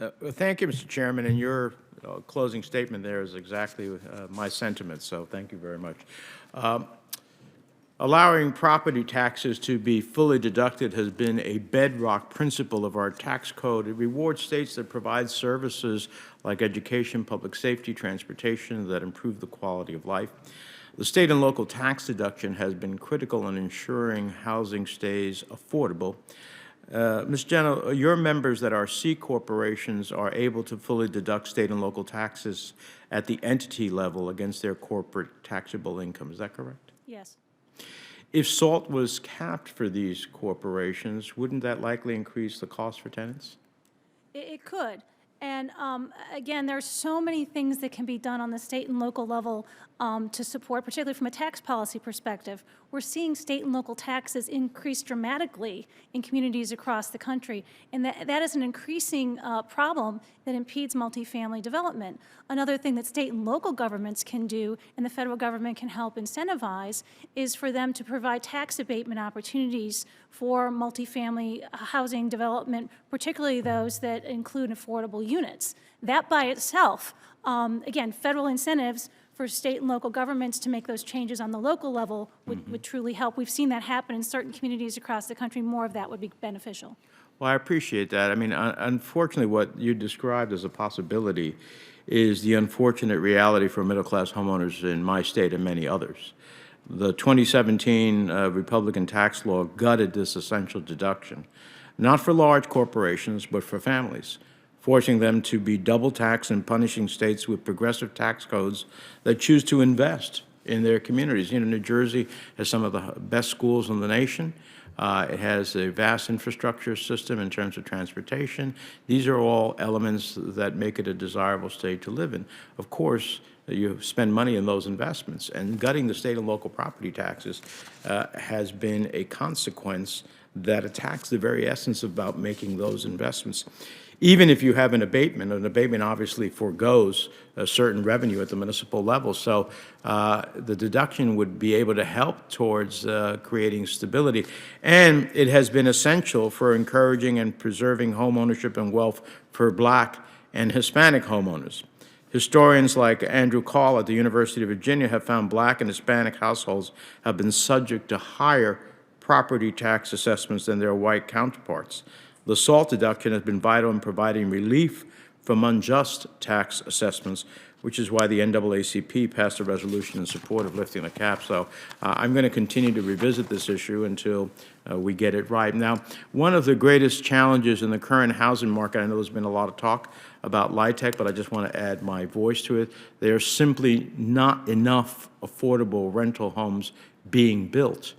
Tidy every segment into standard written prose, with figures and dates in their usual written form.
Thank you, Mr. Chairman, and your closing statement there is exactly my sentiment, so thank you very much. Um, Allowing property taxes to be fully deducted has been a bedrock principle of our tax code. It rewards states that provide services like education, public safety, transportation that improve the quality of life. The state and local tax deduction has been critical in ensuring housing stays affordable. Ms. Jenna, your members that are C corporations are able to fully deduct state and local taxes at the entity level against their corporate taxable income. Is that correct? Yes. If SALT was capped for these corporations, wouldn't that likely increase the cost for tenants? It could. And again, there are so many things that can be done on the state and local level to support, particularly from a tax policy perspective. We're seeing state and local taxes increase dramatically in communities across the country, and that is an increasing problem that impedes multifamily development. Another thing that state and local governments can do, and the federal government can help incentivize, is for them to provide tax abatement opportunities for multifamily housing development, particularly those that include affordable units. That by itself, again, federal incentives for state and local governments to make those changes on the local level would truly help. We've seen that happen in certain communities across the country. More of that would be beneficial. Well, I appreciate that. I mean, unfortunately, what you described as a possibility is the unfortunate reality for middle-class homeowners in my state and many others. The 2017 Republican tax law gutted this essential deduction, not for large corporations, but for families, forcing them to be double taxed and punishing states with progressive tax codes that choose to invest in their communities. You know, New Jersey has some of the best schools in the nation. It has a vast infrastructure system in terms of transportation. These are all elements that make it a desirable state to live in. Of course, you spend money in those investments, and gutting the state and local property taxes has been a consequence that attacks the very essence about making those investments. Even if you have an abatement obviously forgoes a certain revenue at the municipal level. So the deduction would be able to help towards creating stability. And it has been essential for encouraging and preserving home ownership and wealth for Black and Hispanic homeowners. Historians like Andrew Call at the University of Virginia have found Black and Hispanic households have been subject to higher property tax assessments than their white counterparts. The SALT deduction has been vital in providing relief from unjust tax assessments, which is why the NAACP passed a resolution in support of lifting the cap. So I'm going to continue to revisit this issue until we get it right. Now, one of the greatest challenges in the current housing market, I know there's been a lot of talk about LIHTC, but I just want to add my voice to it. There's simply not enough affordable rental homes being built.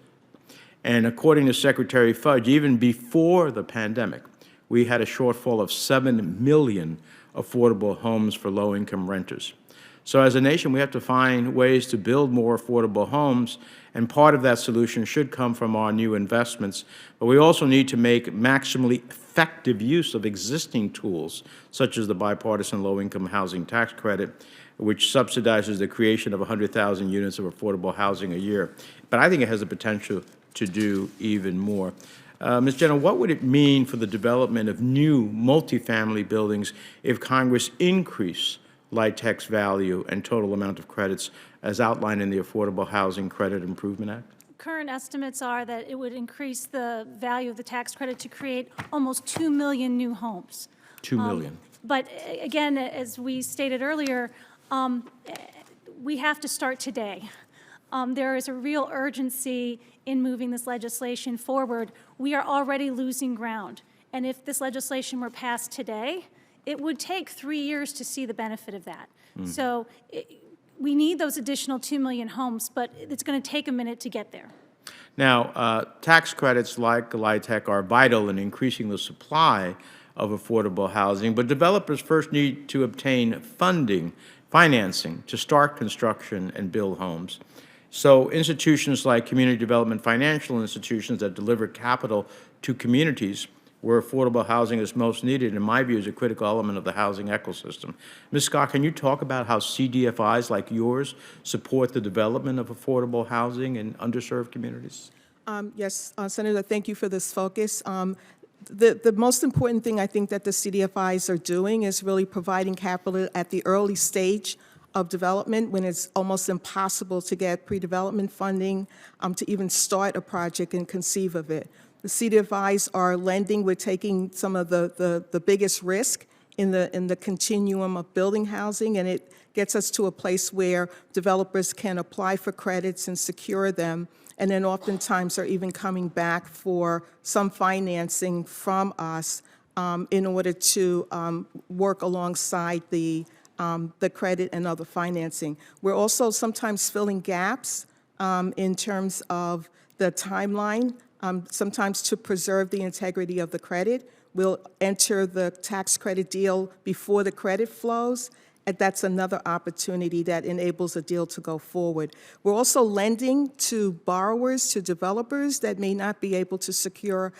And according to Secretary Fudge, even before the pandemic, we had a shortfall of 7 million affordable homes for low-income renters. So as a nation, we have to find ways to build more affordable homes, and part of that solution should come from our new investments. But we also need to make maximally effective use of existing tools, such as the bipartisan low-income housing tax credit, which subsidizes the creation of 100,000 units of affordable housing a year. But I think it has the potential to do even more. Ms. Jenna, what would it mean for the development of new multifamily buildings if Congress increased LIHTC's value and total amount of credits as outlined in the Affordable Housing Credit Improvement Act? Current estimates are that it would increase the value of the tax credit to create almost 2 million new homes. 2 million. But again, as we stated earlier, we have to start today. There is a real urgency in moving this legislation forward. We are already losing ground. And if this legislation were passed today, it would take 3 years to see the benefit of that. So we need those additional 2 million homes, but it's going to take a minute to get there. Now, tax credits like LIHTC are vital in increasing the supply of affordable housing, but developers first need to obtain financing to start construction and build homes. So institutions like community development financial institutions that deliver capital to communities where affordable housing is most needed, in my view, is a critical element of the housing ecosystem. Ms. Scott, can you talk about how CDFIs like yours support the development of affordable housing in underserved communities? Yes, Senator, thank you for this focus. The most important thing I think that the CDFIs are doing is really providing capital at the early stage of development when it's almost impossible to get pre-development funding to even start a project and conceive of it. The CDFIs are lending, we're taking some of the biggest risk in the continuum of building housing, and it gets us to a place where developers can apply for credits and secure them, and then oftentimes are even coming back for some financing from us in order to work alongside the credit and other financing. We're also sometimes filling gaps in terms of the timeline, sometimes to preserve the integrity of the credit. We'll enter the tax credit deal before the credit flows, and that's another opportunity that enables a deal to go forward. We're also lending to borrowers, to developers that may not be able to secure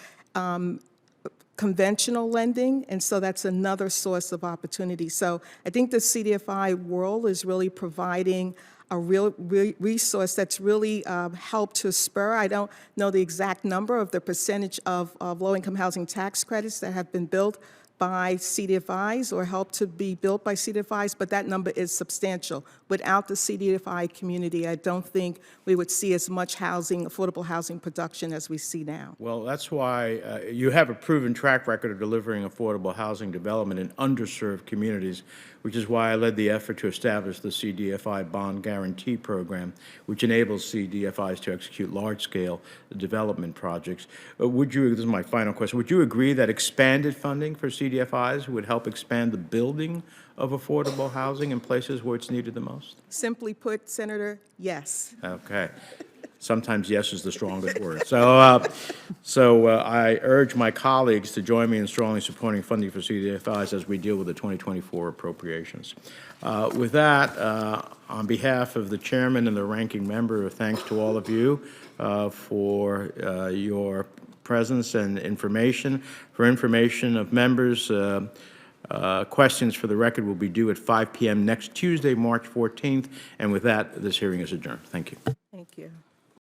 conventional lending, and so that's another source of opportunity. So I think the CDFI world is really providing a real resource that's really helped to spur. I don't know the exact number of the percentage of low-income housing tax credits that have been built by CDFIs or helped to be built by CDFIs, but that number is substantial. Without the CDFI community, I don't think we would see as much housing, affordable housing production as we see now. Well, that's why you have a proven track record of delivering affordable housing development in underserved communities, which is why I led the effort to establish the CDFI Bond Guarantee Program, which enables CDFIs to execute large-scale development projects. Would you, this is my final question, would you agree that expanded funding for CDFIs would help expand the building of affordable housing in places where it's needed the most? Simply put, Senator, yes. Okay. Sometimes yes is the strongest word. So I urge my colleagues to join me in strongly supporting funding for CDFIs as we deal with the 2024 appropriations. With that, on behalf of the chairman and the ranking member, thanks to all of you for your presence and information. For information of members, questions for the record will be due at 5 p.m. next Tuesday, March 14th. And with that, this hearing is adjourned. Thank you. Thank you.